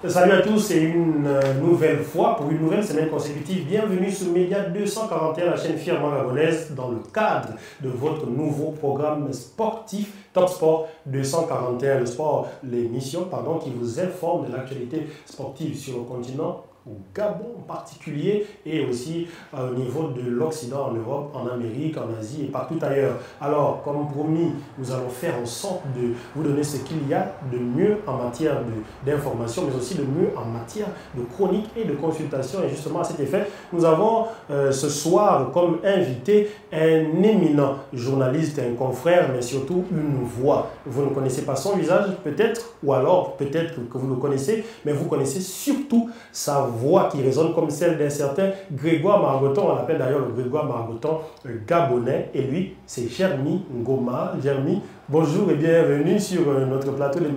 Salut à tous et une nouvelle fois, pour une nouvelle semaine consécutive, bienvenue sur Média 241, la chaîne fièrement gabonaise, dans le cadre de votre nouveau programme sportif Top Sport 241, le sport, l'émission qui vous informe de l'actualité sportive sur le continent, au Gabon en particulier, et aussi au niveau de l'Occident, en Europe, en Amérique, en Asie et partout ailleurs. Alors, comme promis, nous allons faire en sorte de vous donner ce qu'il y a de mieux en matière d'information, mais aussi de mieux en matière de chronique et de consultation. Et justement, à cet effet, nous avons ce soir comme invité un éminent journaliste, un confrère, mais surtout une voix. Vous ne connaissez pas son visage, peut-être, ou alors peut-être que vous le connaissez, mais vous connaissez surtout sa voix qui résonne comme celle d'un certain Grégoire Margoton. On l'appelle d'ailleurs le Grégoire Margoton gabonais. Et lui, c'est Jeremy Ngoma. Jeremy, bonjour et bienvenue sur notre plateau de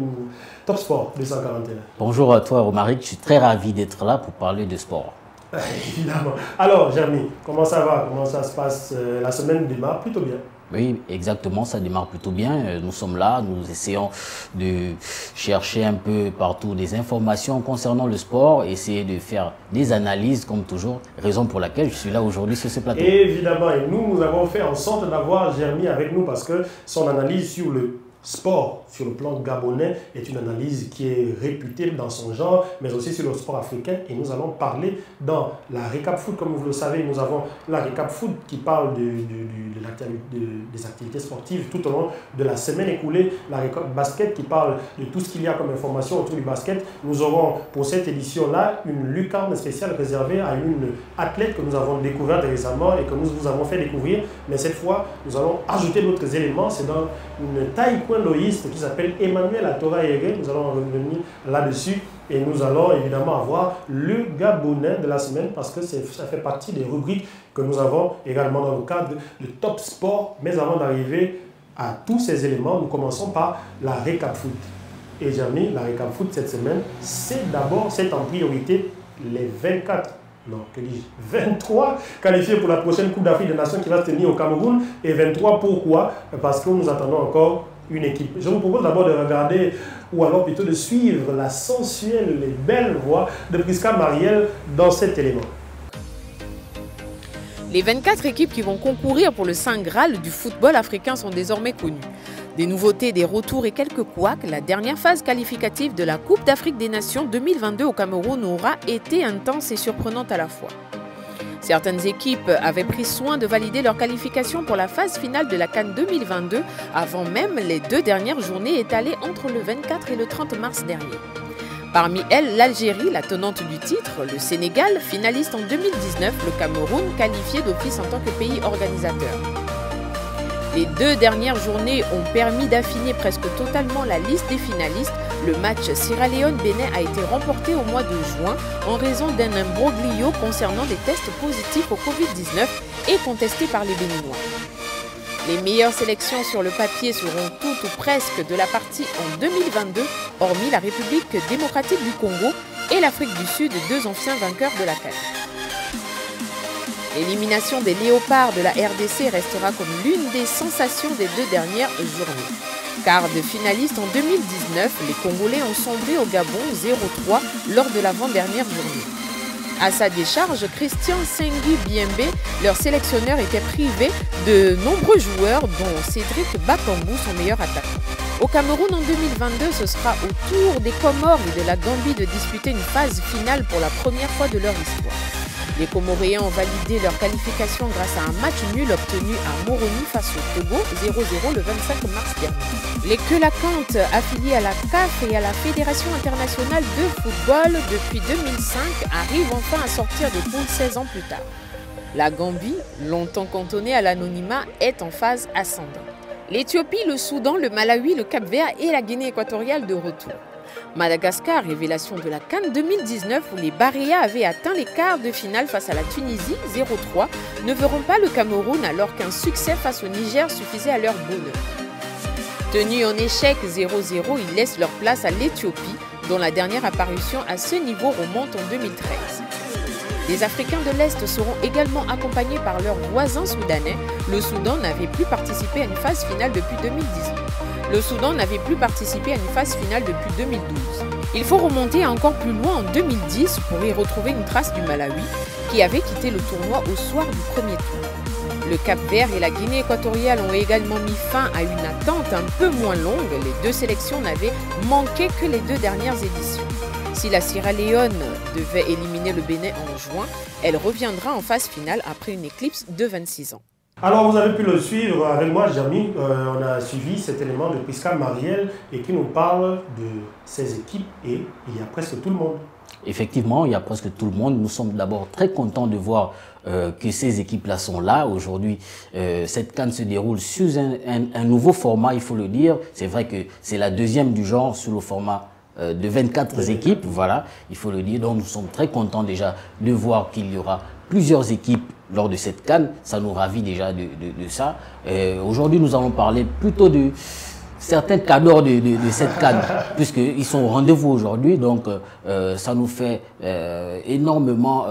Top Sport 241. Bonjour à toi, Romaric. Je suis très ravi d'être là pour parler de sport. Évidemment. Alors, Jeremy, comment ça va? Comment ça se passe? La semaine démarre plutôt bien. Oui, exactement, ça démarre plutôt bien. Nous sommes là, nous essayons de chercher un peu partout des informations concernant le sport, essayer de faire des analyses comme toujours, raison pour laquelle je suis là aujourd'hui sur ce plateau. Évidemment, et nous avons fait en sorte d'avoir Jeremy avec nous parce que son analyse sur le sport, sur le plan gabonais, est une analyse qui est réputée dans son genre, mais aussi sur le sport africain. Et nous allons parler dans la Récap Foot, comme vous le savez, nous avons la Récap Foot qui parle des activités sportives tout au long de la semaine écoulée, la Récap Basket qui parle de tout ce qu'il y a comme information autour du basket. Nous aurons pour cette édition-là une lucarne spéciale réservée à une athlète que nous avons découverte récemment et que nous vous avons fait découvrir. Mais cette fois, nous allons ajouter d'autres éléments. C'est dans une taekwondoïste qui s'appelle Emmanuel Atora Yege. Nous allons revenir là-dessus et nous allons évidemment avoir le Gabonais de la semaine parce que ça fait partie des rubriques que nous avons également dans le cadre de Top Sport. Mais avant d'arriver à tous ces éléments, nous commençons par la Récap Foot. Et Jeremy, la Récap Foot cette semaine, c'est en priorité les 23 qualifiés pour la prochaine Coupe d'Afrique des Nations qui va se tenir au Cameroun. Et 23 pourquoi? Parce que nous attendons encore une équipe. Je vous propose d'abord de regarder, ou alors plutôt de suivre la sensuelle et belle voix de Prisca Mariel dans cet élément. Les 24 équipes qui vont concourir pour le Saint Graal du football africain sont désormais connues. Des nouveautés, des retours et quelques couacs, la dernière phase qualificative de la Coupe d'Afrique des Nations 2022 au Cameroun aura été intense et surprenante à la fois. Certaines équipes avaient pris soin de valider leur qualification pour la phase finale de la CAN 2022 avant même les 2 dernières journées étalées entre le 24 et le 30 mars dernier. Parmi elles, l'Algérie, la tenante du titre, le Sénégal, finaliste en 2019, le Cameroun, qualifié d'office en tant que pays organisateur. Les 2 dernières journées ont permis d'affiner presque totalement la liste des finalistes. Le match Sierra Leone-Bénin a été remporté au mois de juin en raison d'un imbroglio concernant des tests positifs au Covid-19 et contestés par les Béninois. Les meilleures sélections sur le papier seront toutes ou presque de la partie en 2022, hormis la République démocratique du Congo et l'Afrique du Sud, 2 anciens vainqueurs de la CAN. L'élimination des Léopards de la RDC restera comme l'une des sensations des 2 dernières journées. Quart de finaliste en 2019, les Congolais ont sombré au Gabon 0-3 lors de l'avant-dernière journée. À sa décharge, Christian Sengui Biembe, leur sélectionneur, était privé de nombreux joueurs dont Cédric Bakambu, son meilleur attaquant. Au Cameroun en 2022, ce sera au tour des Comores et de la Gambie de disputer une phase finale pour la première fois de leur histoire. Les Comoréens ont validé leur qualification grâce à un match nul obtenu à Moroni face au Togo, 0-0 le 25 mars dernier. Les Keulakante, affiliés à la CAF et à la Fédération internationale de football depuis 2005, arrivent enfin à sortir de poule 16 ans plus tard. La Gambie, longtemps cantonnée à l'anonymat, est en phase ascendante. L'Éthiopie, le Soudan, le Malawi, le Cap-Vert et la Guinée équatoriale de retour. Madagascar, révélation de la CAN 2019 où les Baréas avaient atteint les quarts de finale face à la Tunisie, 0-3, ne verront pas le Cameroun alors qu'un succès face au Niger suffisait à leur bonheur. Tenus en échec 0-0, ils laissent leur place à l'Éthiopie, dont la dernière apparition à ce niveau remonte en 2013. Les Africains de l'Est seront également accompagnés par leurs voisins soudanais. Le Soudan n'avait plus participé à une phase finale depuis 2010. Le Soudan n'avait plus participé à une phase finale depuis 2012. Il faut remonter encore plus loin en 2010 pour y retrouver une trace du Malawi qui avait quitté le tournoi au soir du premier tour. Le Cap-Vert et la Guinée équatoriale ont également mis fin à une attente un peu moins longue. Les deux sélections n'avaient manqué que les 2 dernières éditions. Si la Sierra Leone devait éliminer le Bénin en juin, elle reviendra en phase finale après une éclipse de 26 ans. Alors, vous avez pu le suivre avec moi, Jamy. On a suivi cet élément de Prisca Marielle et qui nous parle de ces équipes et il y a presque tout le monde. Effectivement, il y a presque tout le monde. Nous sommes d'abord très contents de voir que ces équipes-là sont là. Aujourd'hui, cette CAN se déroule sous un nouveau format, il faut le dire. C'est vrai que c'est la deuxième du genre sous le format de 24 équipes, voilà, il faut le dire. Donc nous sommes très contents déjà de voir qu'il y aura plusieurs équipes lors de cette CAN. Ça nous ravit déjà de ça. Aujourd'hui, nous allons parler plutôt de certains cadors de cette CAN, puisqu'ils sont au rendez-vous aujourd'hui. Donc ça nous fait énormément,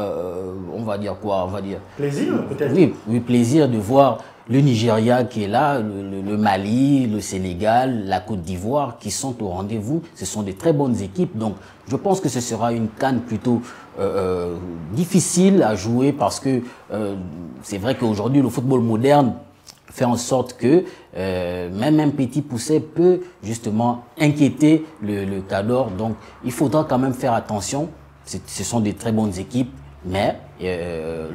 on va dire quoi, on va dire... Plaisir, peut-être. Oui, plaisir de voir le Nigeria qui est là, le Mali, le Sénégal, la Côte d'Ivoire qui sont au rendez-vous. Ce sont des très bonnes équipes. Donc, je pense que ce sera une CAN plutôt difficile à jouer parce que c'est vrai qu'aujourd'hui, le football moderne fait en sorte que même un petit pousset peut justement inquiéter le cador. Donc, il faudra quand même faire attention. Ce sont des très bonnes équipes, mais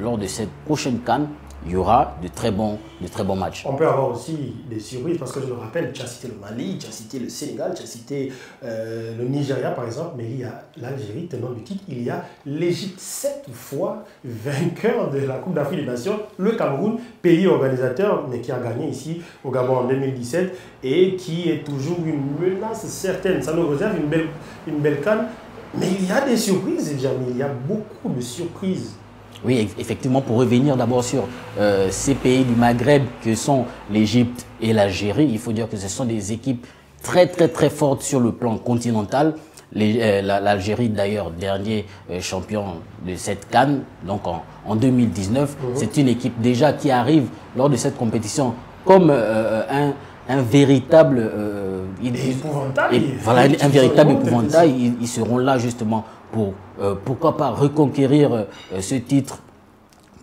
lors de cette prochaine CAN, il y aura de très bons matchs. On peut avoir aussi des surprises parce que je le rappelle, tu as cité le Mali, tu as cité le Sénégal, tu as cité le Nigeria par exemple, mais il y a l'Algérie, tenant du titre, il y a l'Égypte, 7 fois vainqueur de la Coupe d'Afrique des Nations, le Cameroun, pays organisateur, mais qui a gagné ici au Gabon en 2017 et qui est toujours une menace certaine. Ça nous réserve une belle CAN, mais il y a des surprises, Jamy, il y a beaucoup de surprises. Oui, effectivement, pour revenir d'abord sur ces pays du Maghreb que sont l'Égypte et l'Algérie, il faut dire que ce sont des équipes très fortes sur le plan continental. L'Algérie, d'ailleurs, dernier champion de cette CAN, donc en 2019, c'est une équipe déjà qui arrive lors de cette compétition comme un véritable épouvantail. Voilà, un véritable épouvantail. Ils seront là justement pour, pourquoi pas, reconquérir ce titre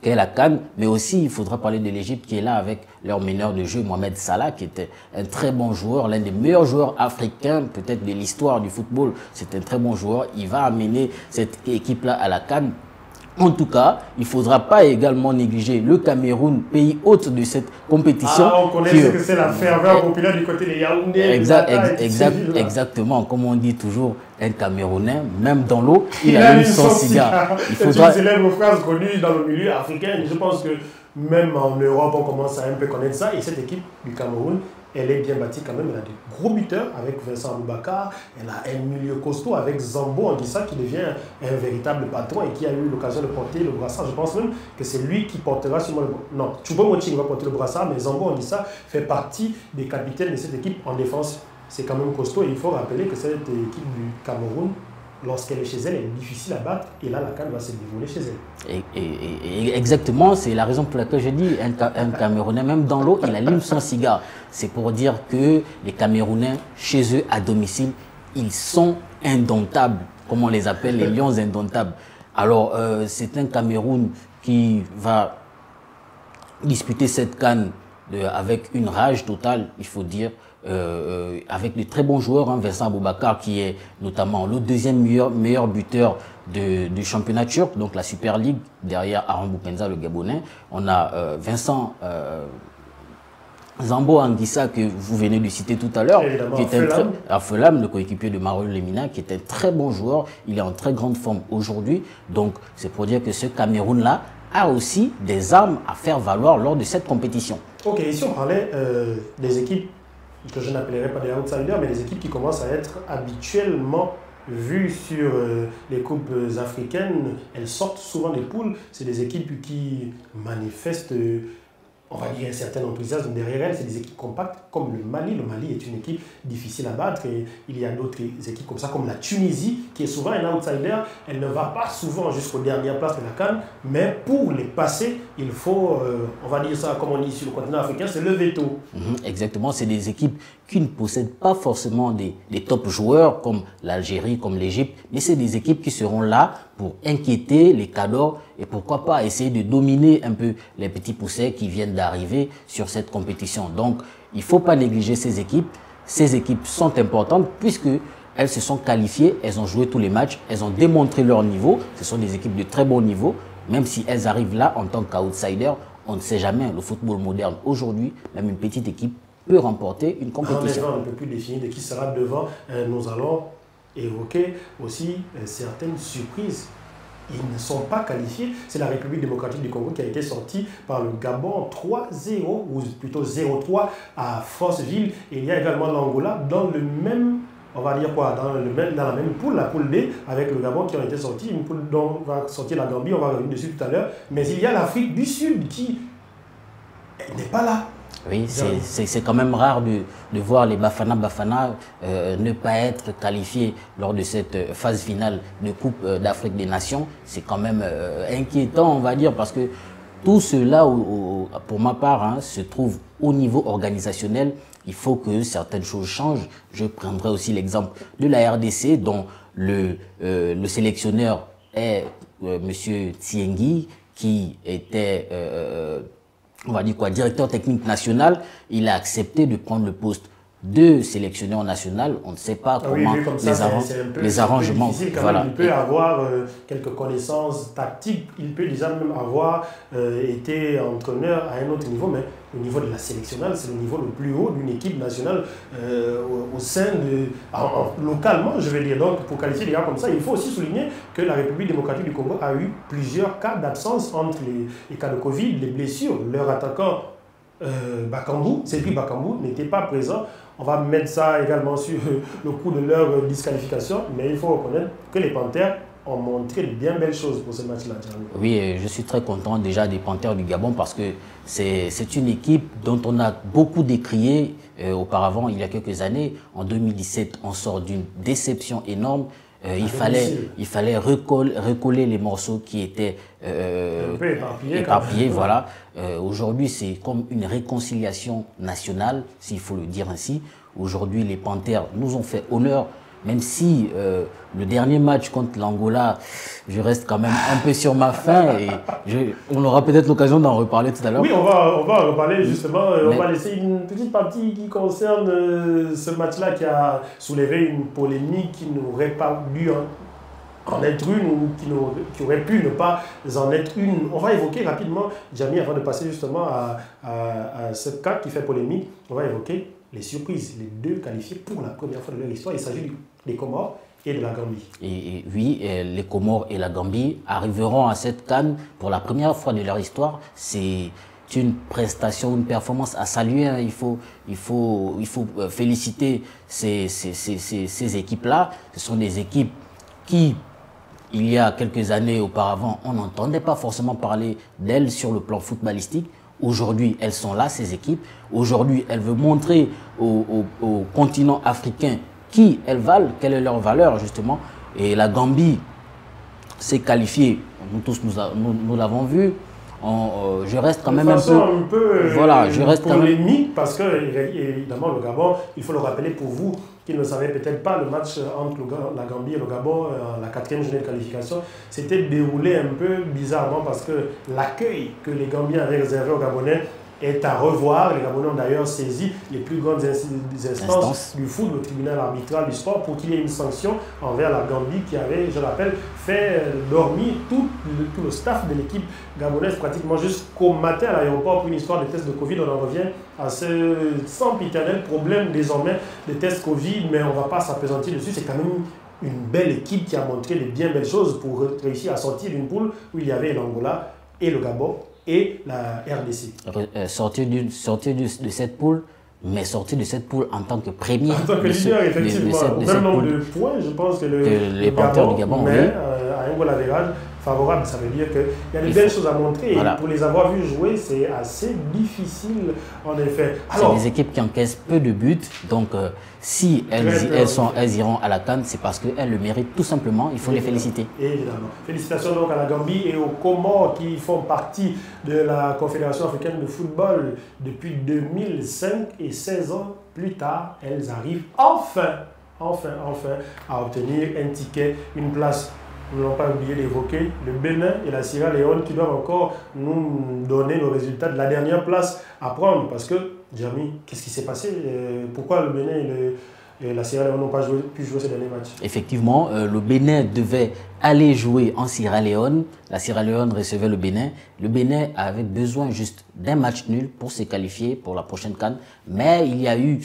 qu'est la CAN, mais aussi il faudra parler de l'Égypte qui est là avec leur meneur de jeu, Mohamed Salah, qui était un très bon joueur, l'un des meilleurs joueurs africains peut-être de l'histoire du football. C'est un très bon joueur. Il va amener cette équipe-là à la CAN. En tout cas, il ne faudra pas également négliger le Cameroun, pays hôte de cette compétition. Ah, on connaît ce que c'est la ferveur populaire du côté des Yaoundé. Exactement, comme on dit toujours, un Camerounais, même dans l'eau, il allume son cigare. C'est une célèbre phrase connue dans le milieu africain. Je pense que même en Europe, on commence à un peu connaître ça. Et cette équipe du Cameroun, elle est bien bâtie quand même. Elle a des gros buteurs avec Vincent Aboubakar. Elle a un milieu costaud avec Zambo Anguissa qui devient un véritable patron et qui a eu l'occasion de porter le brassard. Je pense même que c'est lui qui portera sûrement le... Non, Choupo-Moting va porter le brassard, mais Zambo Anguissa fait partie des capitaines de cette équipe en défense. C'est quand même costaud et il faut rappeler que cette équipe du Cameroun, lorsqu'elle est chez elle, elle est difficile à battre et là la CAN va se dérouler chez elle. Et exactement, c'est la raison pour laquelle je dis un Camerounais, même dans l'eau, il allume son cigare. C'est pour dire que les Camerounais, chez eux, à domicile, ils sont indomptables, comme on les appelle, les lions indomptables. Alors, c'est un Cameroun qui va disputer cette CAN avec une rage totale, il faut dire. Avec de très bons joueurs, hein, Vincent Aboubakar qui est notamment le deuxième meilleur buteur du championnat turc, donc la Super League, derrière Aaron Boupenza, le Gabonais. On a Vincent Zambo Anguissa que vous venez de citer tout à l'heure, qui est Felam, le coéquipier de Marol Lemina, qui est un très bon joueur. Il est en très grande forme aujourd'hui. Donc c'est pour dire que ce Cameroun-là a aussi des armes à faire valoir lors de cette compétition. Ok, ici on parlait des équipes que je n'appellerais pas des outsiders, mais des équipes qui commencent à être habituellement vues sur les coupes africaines. Elles sortent souvent des poules. C'est des équipes qui manifestent on va dire, un certain enthousiasme derrière elle. C'est des équipes compactes comme le Mali. Le Mali est une équipe difficile à battre et il y a d'autres équipes comme ça, comme la Tunisie, qui est souvent un outsider. Elle ne va pas souvent jusqu'aux dernières places de la CAN, mais pour les passer, il faut, on va dire ça comme on dit sur le continent africain, c'est le veto. Exactement, c'est des équipes qui ne possèdent pas forcément des top joueurs comme l'Algérie, comme l'Égypte, mais c'est des équipes qui seront là pour inquiéter les cadors et pourquoi pas essayer de dominer un peu les petits poussets qui viennent d'arriver sur cette compétition. Donc, il ne faut pas négliger ces équipes. Ces équipes sont importantes puisque elles se sont qualifiées, elles ont joué tous les matchs, elles ont démontré leur niveau. Ce sont des équipes de très bon niveau, même si elles arrivent là en tant qu'outsiders. On ne sait jamais, le football moderne aujourd'hui, même une petite équipe peut remporter une compétition. On ne peut plus définir de qui sera devant. Nous allons évoquer aussi certaines surprises. Ils ne sont pas qualifiés. C'est la République démocratique du Congo qui a été sortie par le Gabon 3-0, ou plutôt 0-3 à Franceville. Et il y a également l'Angola dans le même, on va dire quoi, dans la même poule, la poule D, avec le Gabon qui ont été sortis. Une poule dont va sortir la Gambie, on va revenir dessus tout à l'heure. Mais il y a l'Afrique du Sud qui n'est pas là. Oui, c'est quand même rare de voir les Bafana ne pas être qualifiés lors de cette phase finale de Coupe d'Afrique des Nations. C'est quand même inquiétant, on va dire, parce que tout cela, pour ma part, hein, se trouve au niveau organisationnel. Il faut que certaines choses changent. Je prendrai aussi l'exemple de la RDC, dont le sélectionneur est M. Tiengi, qui était... on va dire quoi, directeur technique national. Il a accepté de prendre le poste de sélectionneur national. On ne sait pas comment les arrangements. Voilà. Il peut avoir quelques connaissances tactiques. Il peut déjà même avoir été entraîneur à un autre niveau, mais au niveau de la sélectionnelle, c'est le niveau le plus haut d'une équipe nationale au sein de... localement, je vais dire. Donc, pour qualifier des gars comme ça, il faut aussi souligner que la République démocratique du Congo a eu plusieurs cas d'absence entre les cas de Covid, les blessures. Leur attaquant Bakambu, Cédric Bakambu, n'était pas présent. On va mettre ça également sur le coup de leur disqualification, mais il faut reconnaître que les Panthères ont montré de bien belles choses pour ce match-là. Oui, je suis très content déjà des Panthères du Gabon parce que c'est une équipe dont on a beaucoup décrié auparavant, il y a quelques années. En 2017, on sort d'une déception énorme. Il fallait recoller les morceaux qui étaient un peu éparpillés. Voilà. Aujourd'hui, c'est comme une réconciliation nationale, s'il faut le dire ainsi. Aujourd'hui, les Panthères nous ont fait honneur, même si le dernier match contre l'Angola, je reste quand même un peu sur ma faim et on aura peut-être l'occasion d'en reparler tout à l'heure. Oui, on va en reparler justement. On va laisser une petite partie qui concerne ce match-là qui a soulevé une polémique qui n'aurait pas dû en être une ou qui aurait pu ne pas en être une. On va évoquer rapidement, Jamy, avant de passer justement à ce cas qui fait polémique, on va évoquer les surprises, les deux qualifiés pour la première fois de leur histoire. Il s'agit des Comores et de la Gambie. Et oui, les Comores et la Gambie arriveront à cette CAN pour la première fois de leur histoire. C'est une prestation, une performance à saluer. Hein. Il faut féliciter ces équipes-là. Ce sont des équipes qui, il y a quelques années auparavant, on n'entendait pas forcément parler d'elles sur le plan footballistique. Aujourd'hui, elles sont là, ces équipes. Aujourd'hui, elles veulent montrer au continent africain qui elles valent, quelle est leur valeur, justement. Et la Gambie s'est qualifiée. Nous tous, nous l'avons vu. Je reste quand même un peu voilà, je reste polémique parce que, évidemment, le Gabon, il faut le rappeler pour vous qui ne savaient peut-être pas, le match entre la Gambie et le Gabon, la 4e journée de qualification, s'était déroulé un peu bizarrement parce que l'accueil que les Gambiens avaient réservé aux Gabonais est à revoir. Les Gabonais ont d'ailleurs saisi les plus grandes instances du foot, le tribunal arbitral du sport, pour qu'il y ait une sanction envers la Gambie qui avait, je l'appelle, fait dormir tout le staff de l'équipe gabonaise pratiquement jusqu'au matin à l'aéroport pour une histoire de test de Covid. On en revient à ce sempiternel problème désormais de tests Covid, mais on ne va pas s'appesantir dessus. C'est quand même une belle équipe qui a montré de bien belles choses pour réussir à sortir d'une poule où il y avait l'Angola et le Gabon et la RDC. Sortir de cette poule, mais sortir de cette poule en tant que premier. En tant que leader, effectivement. Au même nombre de points, je pense que les Panthères du Gabon, mais à un goal average, favorable. Ça veut dire qu'il y a de belles choses à montrer. Voilà. Et pour les avoir vus jouer, c'est assez difficile, en effet. C'est des équipes qui encaissent peu de buts. Donc, si elles iront à la CAN, c'est parce qu'elles le méritent tout simplement. Il faut les féliciter. Évidemment. Félicitations donc à la Gambie et aux Comores qui font partie de la Confédération africaine de football depuis 2005 et 16 ans plus tard, elles arrivent enfin à obtenir un ticket, une place. Nous n'avons pas oublié d'évoquer le Bénin et la Sierra Leone qui doivent encore nous donner le résultat de la dernière place à prendre. Parce que, Jeremy, qu'est-ce qui s'est passé? Pourquoi le Bénin et la Sierra Leone n'ont pas pu jouer ces derniers matchs? Effectivement, le Bénin devait aller jouer en Sierra Leone. La Sierra Leone recevait le Bénin. Le Bénin avait besoin juste d'un match nul pour se qualifier pour la prochaine CAN. Mais il y a eu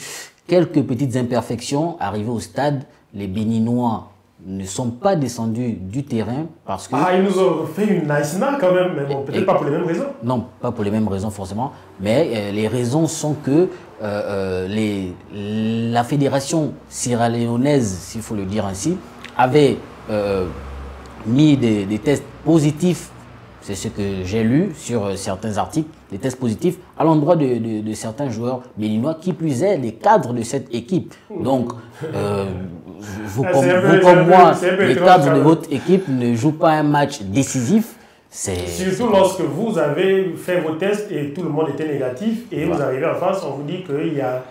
quelques petites imperfections. Arrivés au stade, les Béninois ne sont pas descendus du terrain parce que... Ah, ils nous ont fait une nice main quand même, mais bon, peut-être pas pour les mêmes raisons. Non, pas pour les mêmes raisons forcément, mais les raisons sont que la fédération sierra-léonaise, s'il faut le dire ainsi, avait mis des tests positifs, c'est ce que j'ai lu sur certains articles, des tests positifs à l'endroit de certains joueurs béninois, qui plus est les cadres de cette équipe. Donc, vous comme moi, les cadres de votre équipe ne jouent pas un match décisif. Surtout lorsque vous avez fait vos tests et tout le monde était négatif et vous arrivez en face, on vous dit qu'il y a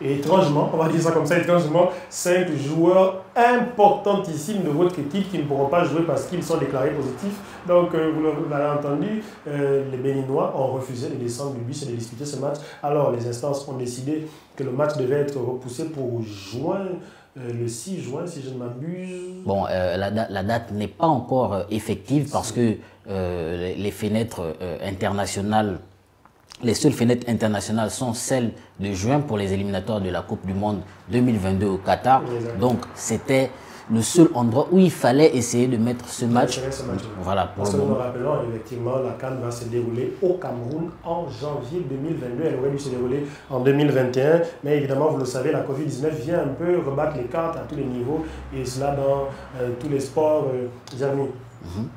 étrangement, on va dire ça comme ça, étrangement, 5 joueurs importantissimes de votre équipe qui ne pourront pas jouer parce qu'ils sont déclarés positifs. Donc, vous l'avez entendu, les Béninois ont refusé de descendre du bus et de disputer ce match. Alors, les instances ont décidé que le match devait être repoussé pour juin, le 6 juin, si je ne m'abuse. Bon, la date n'est pas encore effective parce que les fenêtres internationales, les seules fenêtres internationales sont celles de juin pour les éliminatoires de la Coupe du Monde 2022 au Qatar. Exactement. Donc, c'était le seul endroit où il fallait essayer de mettre ce match. Voilà, pour parce que nous rappelons, effectivement, la CAN va se dérouler au Cameroun en janvier 2022. Elle aurait dû se dérouler en 2021. Mais évidemment, vous le savez, la Covid-19 vient un peu rebattre les cartes à tous les niveaux. Et cela dans tous les sports. Jeremy.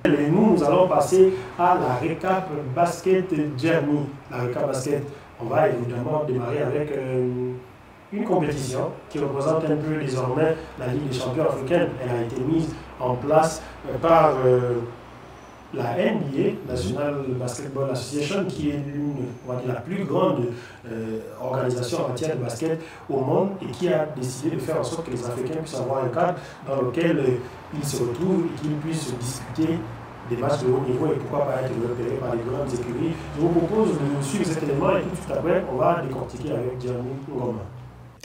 Et nous allons passer à la récap basket Jeremy. La récap basket, on va évidemment démarrer avec une compétition qui représente un peu désormais la Ligue des champions africaine. Elle a été mise en place par la NBA, National Basketball Association, qui est la plus grande organisation en matière de basket au monde et qui a décidé de faire en sorte que les Africains puissent avoir un cadre dans lequel ils se retrouvent et qu'ils puissent discuter des matchs de haut niveau et pourquoi pas être repérés par les grandes écuries. Je vous propose de suivre cet élément et tout de suite après, on va décortiquer avec Jeremy Ngoma.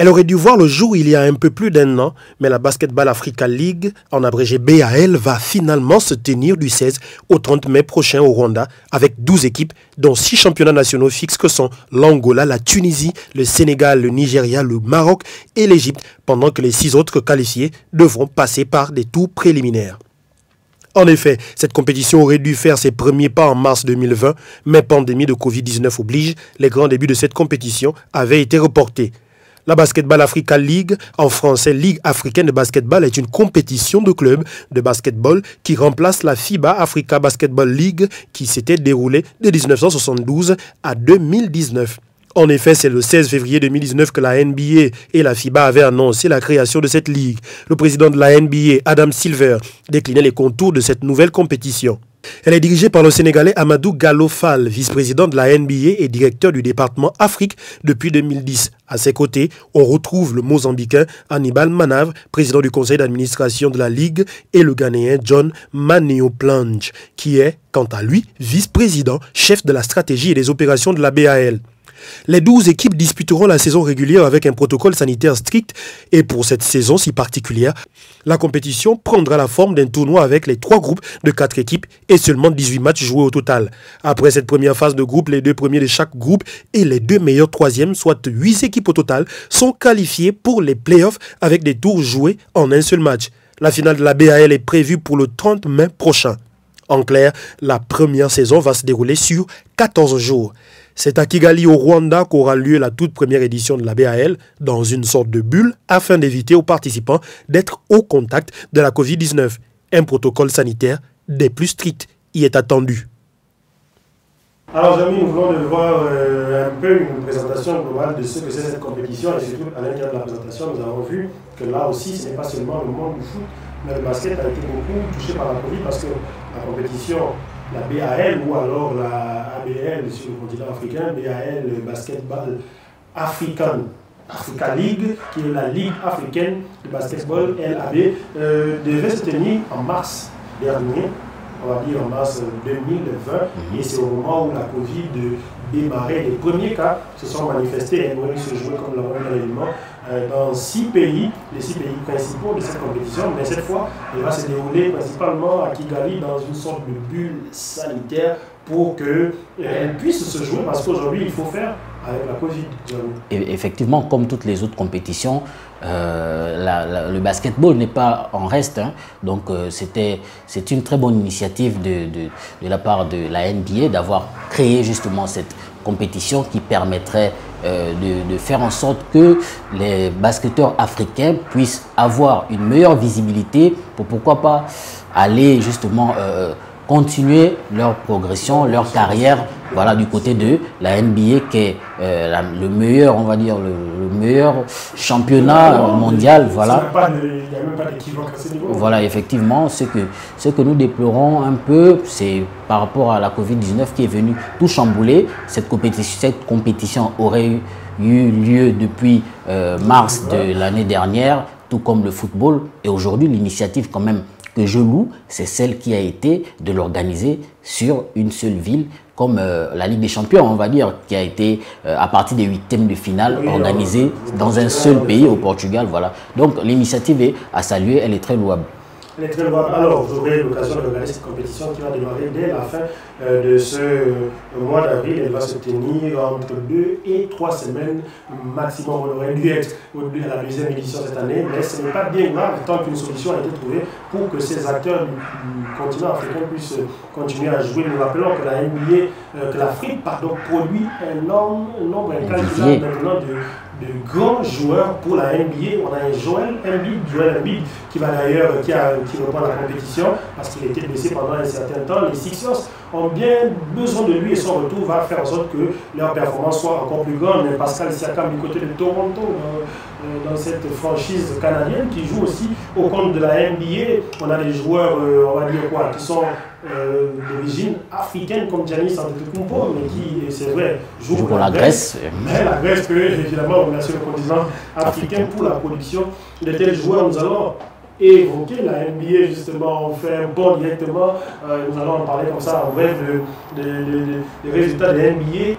Elle aurait dû voir le jour il y a un peu plus d'1 an, mais la Basketball Africa League, en abrégé BAL, va finalement se tenir du 16 au 30 mai prochain au Rwanda, avec 12 équipes, dont 6 championnats nationaux fixes que sont l'Angola, la Tunisie, le Sénégal, le Nigeria, le Maroc et l'Égypte, pendant que les 6 autres qualifiés devront passer par des tours préliminaires. En effet, cette compétition aurait dû faire ses premiers pas en mars 2020, mais pandémie de Covid-19 oblige, les grands débuts de cette compétition avaient été reportés. La Basketball Africa League, en français Ligue africaine de basketball, est une compétition de clubs de basketball qui remplace la FIBA Africa Basketball League qui s'était déroulée de 1972 à 2019. En effet, c'est le 16 février 2019 que la NBA et la FIBA avaient annoncé la création de cette ligue. Le président de la NBA, Adam Silver, déclinait les contours de cette nouvelle compétition. Elle est dirigée par le Sénégalais Amadou Gallo Fall, vice-président de la NBA et directeur du département Afrique depuis 2010. À ses côtés, on retrouve le Mozambicain Hannibal Manav, président du conseil d'administration de la Ligue, et le Ghanéen John Maneo Plange, qui est, quant à lui, vice-président, chef de la stratégie et des opérations de la BAL. Les 12 équipes disputeront la saison régulière avec un protocole sanitaire strict et pour cette saison si particulière, la compétition prendra la forme d'un tournoi avec les 3 groupes de 4 équipes et seulement 18 matchs joués au total. Après cette première phase de groupe, les 2 premiers de chaque groupe et les 2 meilleurs troisièmes, soit 8 équipes au total, sont qualifiés pour les playoffs avec des tours joués en un seul match. La finale de la BAL est prévue pour le 30 mai prochain. En clair, la première saison va se dérouler sur 14 jours. C'est à Kigali au Rwanda qu'aura lieu la toute première édition de la BAL dans une sorte de bulle afin d'éviter aux participants d'être au contact de la Covid-19. Un protocole sanitaire des plus strictes y est attendu. Alors, Jamy, nous voulons voir un peu une présentation globale de ce que c'est cette compétition. Et surtout, à l'intérieur de la présentation, nous avons vu que là aussi, ce n'est pas seulement le monde du foot, mais le basket a été beaucoup touché par la Covid parce que la compétition, la BAL ou alors la ABL sur le continent africain, BAL, le Basketball Africa League, qui est la Ligue africaine de basketball, LAB, devait se tenir en mars dernier. On va dire en mars 2020, et c'est au moment où la Covid démarrait. Les premiers cas se sont manifestés et ont se jouer comme l'avant de l'événement dans 6 pays, les 6 pays principaux de cette compétition. Mais cette fois, elle va se dérouler principalement à Kigali dans une sorte de bulle sanitaire pour qu'elle puisse se jouer, parce qu'aujourd'hui, il faut faire avec la Covid. Et effectivement, comme toutes les autres compétitions, le basketball n'est pas en reste. Hein. Donc, c'est une très bonne initiative de la part de la NBA d'avoir créé justement cette compétition qui permettrait de faire en sorte que les basketteurs africains puissent avoir une meilleure visibilité pour pourquoi pas aller justement continuer leur progression, leur carrière, voilà, du côté de la NBA qui est le meilleur, on va dire, le meilleur championnat mondial, voilà. Il n'y a même pas d'équivoque à ce niveau. Voilà, effectivement, ce que nous déplorons un peu, c'est par rapport à la Covid-19 qui est venue tout chambouler. Cette compétition aurait eu lieu depuis mars de l'année dernière, tout comme le football. Et aujourd'hui, l'initiative quand même que je loue, c'est celle qui a été de l'organiser sur une seule ville, comme la Ligue des Champions, on va dire, qui a été à partir des 8e de finale organisée dans un seul pays, au Portugal. Voilà. Donc l'initiative est à saluer, elle est très louable. Elle est très louable. Alors, vous aurez l'occasion de regarder cette compétition qui va démarrer dès la fin de ce mois d'avril. Elle va se tenir entre 2 et 3 semaines maximum. On aurait dû être à la deuxième édition cette année, mais ce n'est pas bien grave tant qu'une solution a été trouvée pour que ces acteurs du continent africain puissent continuer à jouer. Nous rappelons que la NBA, que l'Afrique, produit un nombre incalculable maintenant de grands joueurs pour la NBA. On a un Joel Embiid qui va d'ailleurs, qui reprend la compétition parce qu'il était blessé pendant un certain temps. Les Sixers ont bien besoin de lui et son retour va faire en sorte que leur performance soit encore plus grande. Mais Pascal Siakam du côté de Toronto, dans cette franchise canadienne qui joue aussi au compte de la NBA. On a des joueurs, on va dire quoi, qui sont d'origine africaine comme Giannis Antetokounmpo, mais qui, c'est vrai, joue pour la Grèce. Mais la Grèce peut évidemment remercier le continent africain pour la production de tels joueurs. Nous allons évoquer la NBA, justement, on fait un bond directement, nous allons en parler comme ça en bref des résultats de la NBA.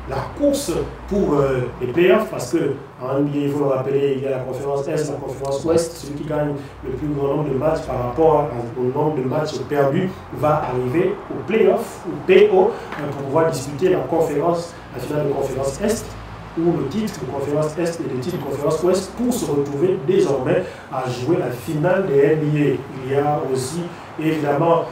La course pour les playoffs, parce qu'en NBA, il faut le rappeler, il y a la conférence Est, la conférence Ouest. Celui qui gagne le plus grand nombre de matchs par rapport au nombre de matchs perdus va arriver au playoff, ou PO, pour pouvoir disputer la finale de conférence Est, ou le titre de conférence Est et le titre de conférence Ouest, pour se retrouver désormais à jouer la finale des NBA. Il y a aussi évidemment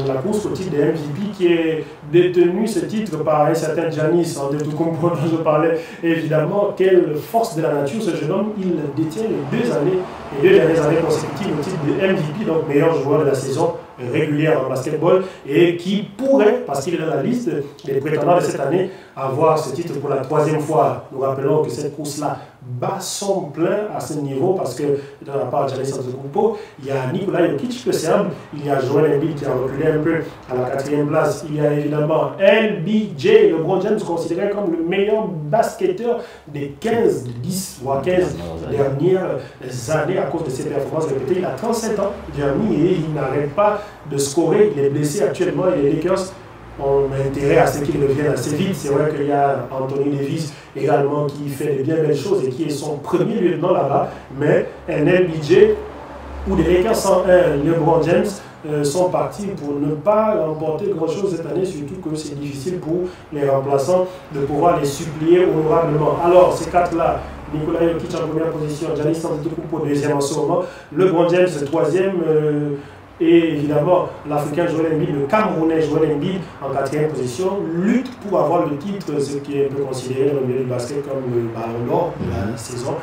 la course au titre des MVP qui est détenu ce titre par un certain Giannis Antetokounmpo dont je parlais. Évidemment, quelle force de la nature ce jeune homme, il détient les deux dernières années consécutives au titre de MVP, donc meilleur joueur de la saison régulière en basketball, et qui pourrait, parce qu'il est dans la liste des prétendants de cette année, avoir ce titre pour la 3e fois. Nous rappelons que cette course-là bat son plein à ce niveau, parce que de la part de Giannis Antetokounmpo, il y a Nikola Jokic, le Serbe, il y a Joel Embiid qui a reculé un peu à la 4e place, il y a évidemment LBJ, LeBron James, considéré comme le meilleur basketteur des 15, 10 voire 15 dernières années à cause de ses performances répétées. Il a 37 ans, Jeremy, et il n'arrête pas de scorer. Il est blessé actuellement et les Lakers ont intérêt à ce qu'il revienne assez vite. C'est vrai qu'il y a Anthony Davis également qui fait de bien belles choses et qui est son premier lieutenant là-bas, mais un LBJ ou des Lakers sans un LeBron James sont partis pour ne pas remporter grand-chose cette année, surtout que c'est difficile pour les remplaçants de pouvoir les supplier honorablement. Alors, ces quatre-là, Nikola Jokic en première position, Giannis Antetokounmpo deuxième en ce moment, LeBron James 3e, et évidemment l'Africain Joel Embiid, le Camerounais Joel Embiid en 4e position, lutte pour avoir le titre, ce qui est un peu considéré dans le milieu du basket comme le ballon d'or de la saison.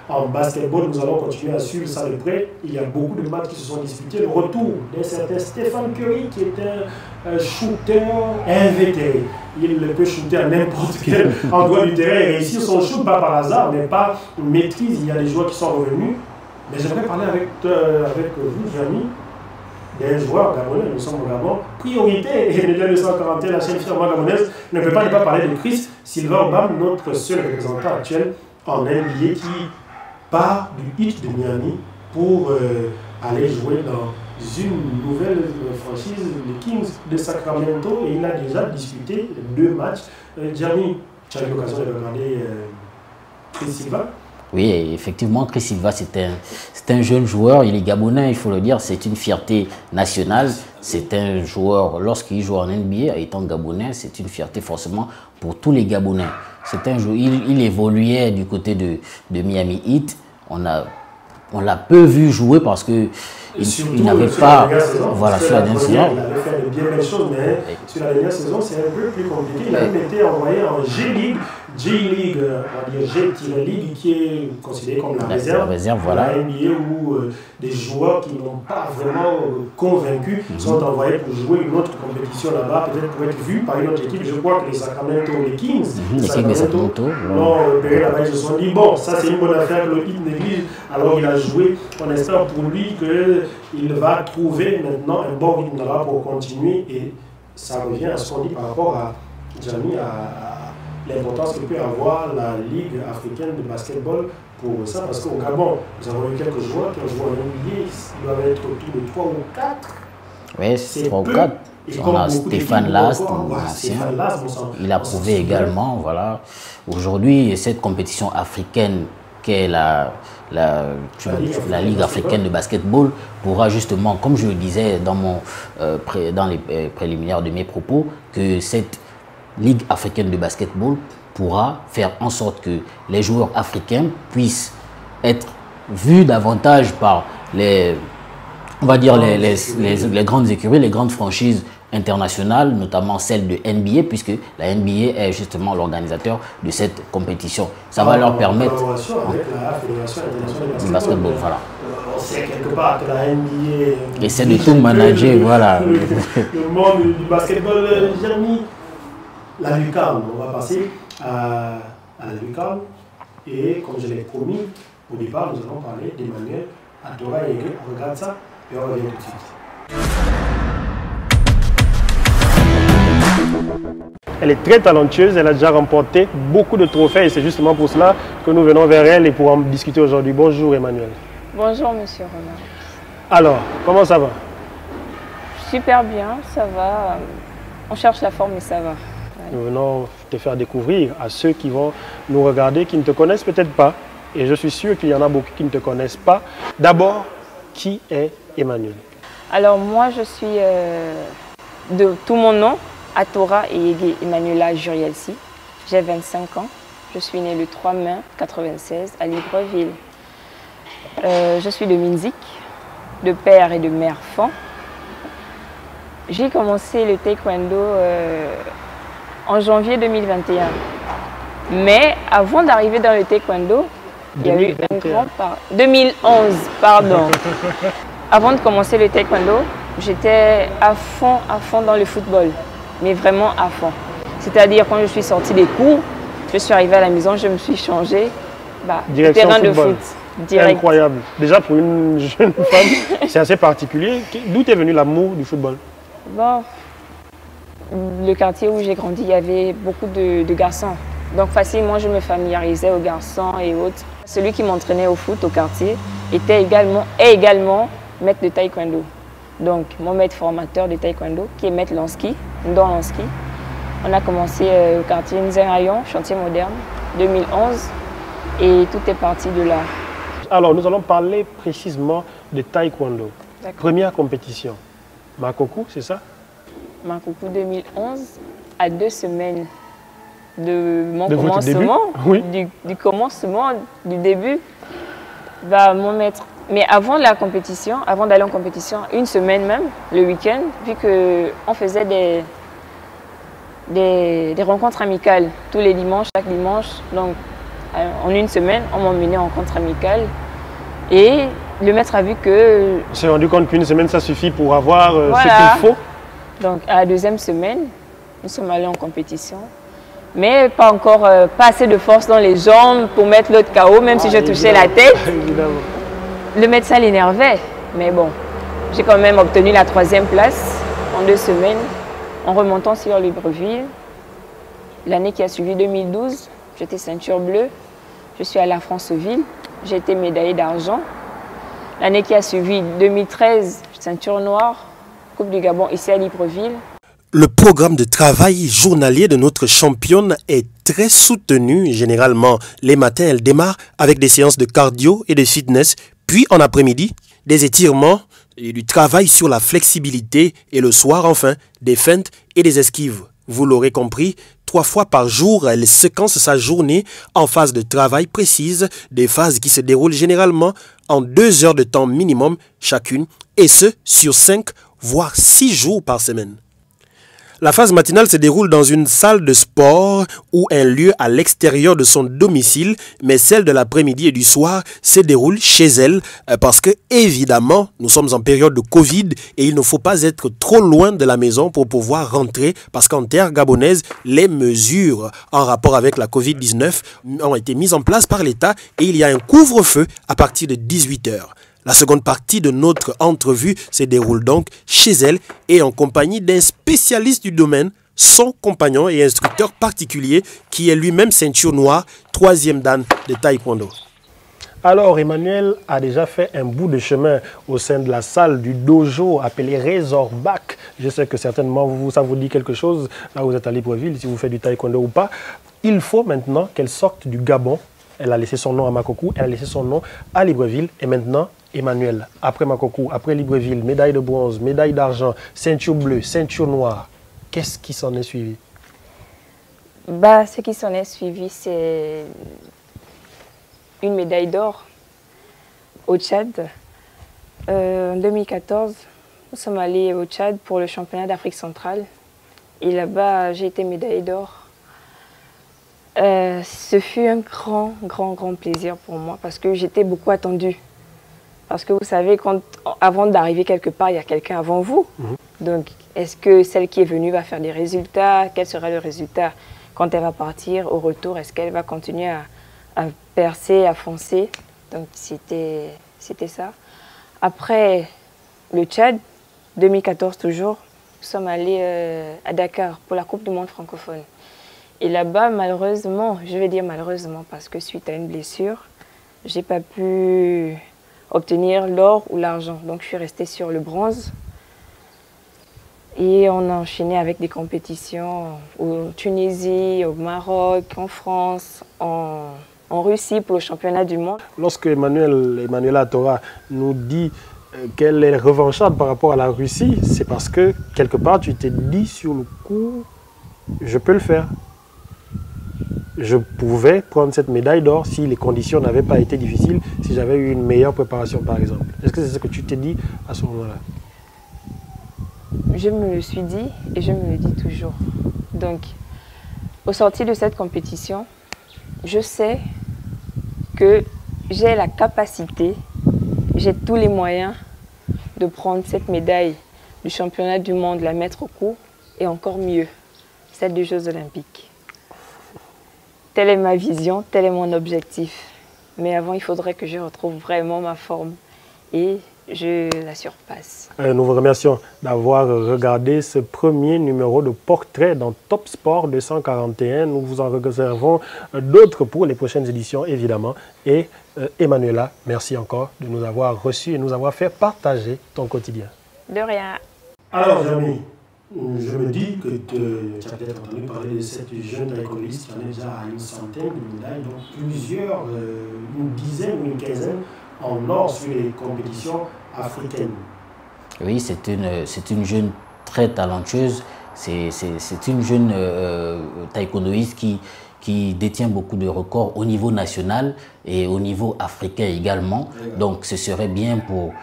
En basketball, nous allons continuer à suivre ça de près. Il y a beaucoup de matchs qui se sont disputés. Le retour d'un certain Stephen Curry, qui est un shooter invétéré. Il peut shooter à n'importe quel endroit du terrain et réussir son shoot, pas par hasard, mais par maîtrise. Il y a des joueurs qui sont revenus. Mais j'aimerais parler avec vous, Jamy, des joueurs gabonais. Nous sommes au Gabon. Priorité, et le 241, la chaîne firma gabonaise ne peut pas ne pas parler de Chris Silva-Obam, notre seul représentant actuel en NBA qui part du Heat de Miami pour aller jouer dans une nouvelle franchise, les Kings de Sacramento, et il a déjà disputé 2 matchs. Jamy, tu as eu l'occasion de regarder Chris Silva? Oui, effectivement, Chris Silva, c'est un jeune joueur, il est gabonais, il faut le dire, c'est une fierté nationale. C'est un joueur, lorsqu'il joue en NBA, étant gabonais, c'est une fierté forcément pour tous les Gabonais. C'est un joueur, il évoluait du côté de Miami Heat. On l'a peu vu jouer parce que il n'avait pas... Voilà, sur la dernière saison. Il avait fait de bien belles choses, mais sur la dernière saison, c'est un peu plus compliqué. Il a même été envoyé en G-League, on va dire G-League, qui est considéré comme la réserve, voilà. La NBA, où des joueurs qui n'ont pas vraiment convaincu sont envoyés pour jouer une autre compétition là-bas, peut-être pour être vus par une autre équipe. Je crois que les Sacramento, les Kings, les Sacramento, l'ont repéré là-bas. Ils se sont dit, bon, ça c'est une bonne affaire que le Heat néglige. Alors il a joué. On espère pour lui qu'il va trouver maintenant un bon rythme là-bas pour continuer. Et ça revient à ce qu'on dit par rapport à Jamy, à l'importance que peut avoir la Ligue africaine de basketball pour ça, parce qu'au Gabon, nous avons eu quelques joueurs qui ont joué en NBA, ils doivent être autour de 3 ou 4. Oui, c'est 3 ou 4. On a Stéphane Last, il a prouvé également. Voilà. Aujourd'hui, cette compétition africaine qu'est la Ligue africaine de basketball pourra justement, comme je le disais dans les préliminaires de mes propos, que cette Ligue africaine de basketball pourra faire en sorte que les joueurs africains puissent être vus davantage par les grandes écuries, les grandes franchises internationales, notamment celle de NBA, puisque la NBA est justement l'organisateur de cette compétition. Ça va leur permettre... Avec la Fédération internationale de basketball, voilà. On sait quelque part que la NBA... essaie de tout manager, voilà. Le monde du basketball, Jamy, la lucarne, on va passer à la lucarne. Et comme je l'ai promis, au départ, nous allons parler d'Emmanuel Atora et on regarde ça et on revient tout de suite. Elle est très talentueuse, elle a déjà remporté beaucoup de trophées et c'est justement pour cela que nous venons vers elle et pour en discuter aujourd'hui. Bonjour Emmanuel. Bonjour Monsieur Renard. Alors, comment ça va? Super bien, ça va. On cherche la forme mais ça va. Nous venons te faire découvrir à ceux qui vont nous regarder, qui ne te connaissent peut-être pas. Et je suis sûr qu'il y en a beaucoup qui ne te connaissent pas. D'abord, qui est Emmanuel? Alors moi je suis de tout mon nom, Atora et Emmanuela Jurielsi. J'ai 25 ans. Je suis née le 3 mai 1996 à Libreville. Je suis de Minzik, de père et de mère Fan. J'ai commencé le taekwondo en janvier 2021. Mais avant d'arriver dans le taekwondo, il y a eu un grand 2011, pardon. Avant de commencer le taekwondo, j'étais à fond dans le football. Mais vraiment à fond. C'est-à-dire quand je suis sortie des cours, je suis arrivée à la maison, je me suis changée. Terrain de foot. Direct. Incroyable. Déjà pour une jeune femme, c'est assez particulier. D'où est venu l'amour du football? Bon, le quartier où j'ai grandi, il y avait beaucoup de garçons. Donc facilement, je me familiarisais aux garçons et autres. Celui qui m'entraînait au foot au quartier est également maître de taekwondo. Donc mon maître formateur de taekwondo, qui est maître Lansky, Ndon Lansky. On a commencé au quartier Nzerayon, chantier moderne, 2011. Et tout est parti de là. Alors, nous allons parler précisément de taekwondo. Première compétition. Makoku, c'est ça? Makoku 2011, à 2 semaines de mon commencement, oui. du commencement, du début, mon maître. Mais avant la compétition, avant d'aller en compétition, une semaine même, le week-end, vu qu'on faisait des rencontres amicales tous les dimanches, chaque dimanche. Donc, En une semaine, on m'a emmené en rencontre amicale. Et le maître a vu que... On s'est rendu compte qu'une semaine, ça suffit pour avoir voilà. ce qu'il faut. Donc, à la deuxième semaine, nous sommes allés en compétition. Mais pas encore, pas assez de force dans les jambes pour mettre l'autre KO, même si je touchais la tête. Évidemment. Le médecin l'énervait. Mais bon, j'ai quand même obtenu la 3e place en 2 semaines en remontant sur Libreville. L'année qui a suivi, 2012, j'étais ceinture bleue. Je suis allée à Franceville. J'ai été médaillée d'argent. L'année qui a suivi, 2013, ceinture noire, Coupe du Gabon ici à Libreville. Le programme de travail journalier de notre championne est très soutenu. Généralement, les matins, elle démarre avec des séances de cardio et de fitness. Puis, en après-midi, des étirements et du travail sur la flexibilité. Et le soir, enfin, des feintes et des esquives. Vous l'aurez compris, 3 fois par jour, elle séquence sa journée en phase de travail précise, des phases qui se déroulent généralement en 2 heures de temps minimum chacune, et ce, sur 5, voire 6 jours par semaine. La phase matinale se déroule dans une salle de sport ou un lieu à l'extérieur de son domicile, mais celle de l'après-midi et du soir se déroule chez elle parce que, évidemment, nous sommes en période de Covid et il ne faut pas être trop loin de la maison pour pouvoir rentrer parce qu'en terre gabonaise, les mesures en rapport avec la Covid-19 ont été mises en place par l'État et il y a un couvre-feu à partir de 18 h. La seconde partie de notre entrevue se déroule donc chez elle et en compagnie d'un spécialiste du domaine, son compagnon et instructeur particulier qui est lui-même ceinture noire, 3e dan de taekwondo. Alors, Emmanuel a déjà fait un bout de chemin au sein de la salle du dojo appelé Razorback. Je sais que certainement ça vous dit quelque chose, là où vous êtes à Libreville, si vous faites du taekwondo ou pas. Il faut maintenant qu'elle sorte du Gabon. Elle a laissé son nom à Makokou, elle a laissé son nom à Libreville et maintenant... Emmanuel, après Makokou, après Libreville, médaille de bronze, médaille d'argent, ceinture bleue, ceinture noire, qu'est-ce qui s'en est suivi? Ce qui s'en est suivi, c'est une médaille d'or au Tchad. En 2014, nous sommes allés au Tchad pour le championnat d'Afrique centrale. Et là-bas, j'ai été médaillée d'or. Ce fut un grand plaisir pour moi parce que j'étais beaucoup attendue. Parce que vous savez, avant d'arriver quelque part, il y a quelqu'un avant vous. Donc, est-ce que celle qui est venue va faire des résultats? Quel sera le résultat quand elle va partir au retour? Est-ce qu'elle va continuer à percer, à foncer? Donc, c'était ça. Après le Tchad, 2014 toujours, nous sommes allés à Dakar pour la Coupe du Monde francophone. Et là-bas, malheureusement, je vais dire malheureusement, parce que suite à une blessure, je n'ai pas pu obtenir l'or ou l'argent. Donc je suis restée sur le bronze. Et on a enchaîné avec des compétitions en Tunisie, au Maroc, en France, en Russie pour le championnat du monde. Lorsque Emmanuela Tora nous dit qu'elle est revancharde par rapport à la Russie, c'est parce que quelque part tu t'es dit sur le coup, je peux le faire. Je pouvais prendre cette médaille d'or si les conditions n'avaient pas été difficiles, si j'avais eu une meilleure préparation par exemple. Est-ce que c'est ce que tu t'es dit à ce moment-là? Je me le suis dit et je me le dis toujours. Donc, au sortir de cette compétition, je sais que j'ai la capacité, j'ai tous les moyens de prendre cette médaille du championnat du monde, la mettre au cou et encore mieux, celle des Jeux Olympiques. Telle est ma vision, tel est mon objectif. Mais avant, il faudrait que je retrouve vraiment ma forme et je la surpasse. Nous vous remercions d'avoir regardé ce premier numéro de portrait dans Top Sport 241. Nous vous en réservons d'autres pour les prochaines éditions, évidemment. Et Emmanuela, merci encore de nous avoir reçus et nous avoir fait partager ton quotidien. De rien. Alors, Jérémy, je me dis que tu as peut-être entendu parler de cette jeune taekwondoïste qui en est déjà à une centaine de médailles, donc plusieurs, une dizaine ou une quinzaine en or sur les compétitions africaines. Oui, c'est une jeune très talentueuse, c'est une jeune taekwondoïste qui détient beaucoup de records au niveau national et au niveau africain également. Donc ce serait bien pour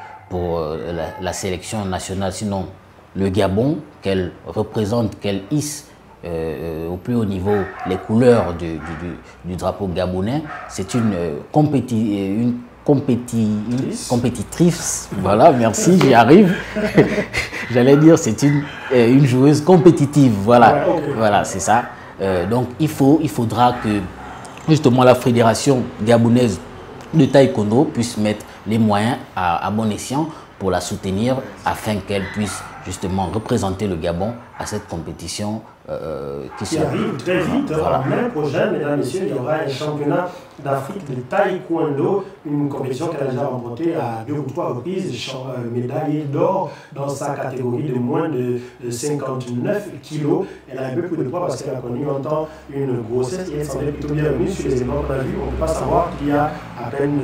la sélection nationale, sinon le Gabon, qu'elle représente, qu'elle hisse au plus haut niveau les couleurs du drapeau gabonais. C'est une compétitrice, voilà, merci, j'y arrive. J'allais dire, c'est une joueuse compétitive, voilà, Ouais, okay. Voilà, c'est ça. Donc il faudra que justement la fédération gabonaise de taekwondo puisse mettre les moyens à bon escient pour la soutenir afin qu'elle puisse justement représenter le Gabon à cette compétition qui arrive très vite. Voilà. L'année prochaine, mesdames et messieurs, il y aura un championnat d'Afrique de taekwondo, une compétition qu'elle a déjà remportée à 2 ou 3 reprises, médaille d'or dans sa catégorie de moins de 59 kilos. Elle a un peu plus de poids parce qu'elle a connu longtemps une grossesse et elle semblait plutôt bien venue sur les éléments qu'on a vus. On ne peut pas savoir qu'il y a à peine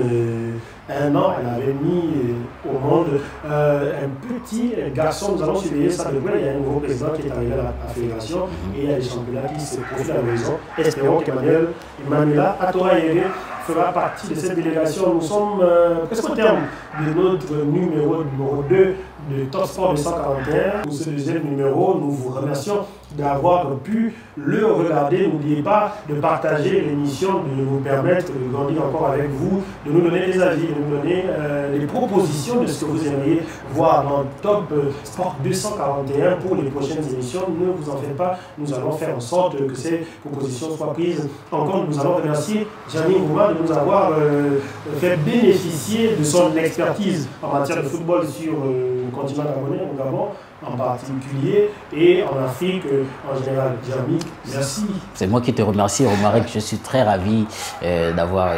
un an, elle avait mis au monde un petit garçon. Nous allons surveiller ça de près. Il y a un nouveau président qui est arrivé à la fédération et il y a des championnats qui se profilent à l'horizon. Espérons qu'Emmanuela Atoa-Yere fera partie de cette délégation. Nous sommes presque au terme de notre numéro 2 de Top Sport 241. Pour ce deuxième numéro, nous vous remercions d'avoir pu le regarder. N'oubliez pas de partager l'émission, de nous permettre de grandir encore avec vous, de nous donner des avis, de nous donner des propositions de ce que vous aimeriez voir dans Top Sport 241 pour les prochaines émissions. Ne vous en faites pas, nous allons faire en sorte que ces propositions soient prises en compte. Nous allons remercier Gianni Rouma de nous avoir fait bénéficier de son expertise en matière de football sur le continent gabonais, au Gabon en particulier, et en Afrique en général. Gianni, merci. C'est moi qui te remercie, Romaric. Je suis très ravi d'avoir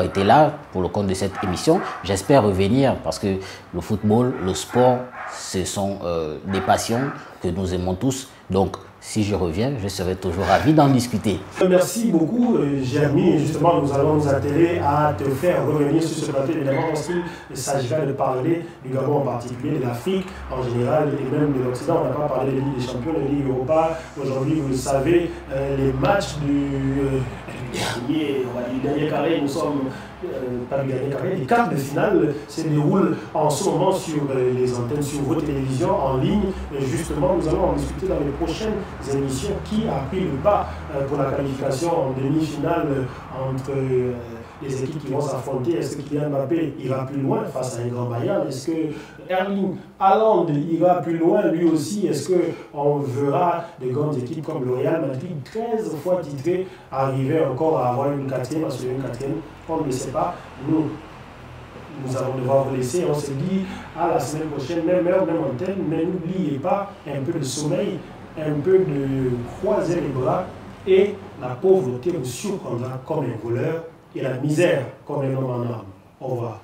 été là pour le compte de cette émission. J'espère revenir parce que le football, le sport, ce sont des passions que nous aimons tous. Donc, si je reviens, je serai toujours ravi d'en discuter. Merci beaucoup, Jeremy. Justement, nous allons nous atteler à te faire revenir sur ce plateau, évidemment, parce qu'il s'agira de parler du Gabon en particulier, de l'Afrique en général et même de l'Occident. On n'a pas parlé de Ligue des Champions, de Ligue Europa. Aujourd'hui, vous le savez, les matchs du dernier carré, nous sommes... pas du dernier carré, les quarts de finale se déroulent en ce moment sur les antennes, sur vos télévisions en ligne. Et justement, nous allons en discuter dans les prochaines émissions qui a pris le pas pour la qualification en demi-finale entre les équipes qui vont s'affronter. Est-ce que Kylian Mbappé ira plus loin face à un grand Bayern? Est-ce que Erling Haaland ira plus loin lui aussi? Est-ce qu'on verra des grandes équipes comme le Real Madrid, 13 fois titré, arriver encore à avoir une quatrième, parce qu'une quatrième, on ne le sait pas. Nous allons devoir vous laisser. On se dit à la semaine prochaine, même heure, même antenne. Mais n'oubliez pas un peu de sommeil, un peu de croiser les bras, et la pauvreté vous surprendra comme un voleur et la misère comme un homme en armes. Au revoir.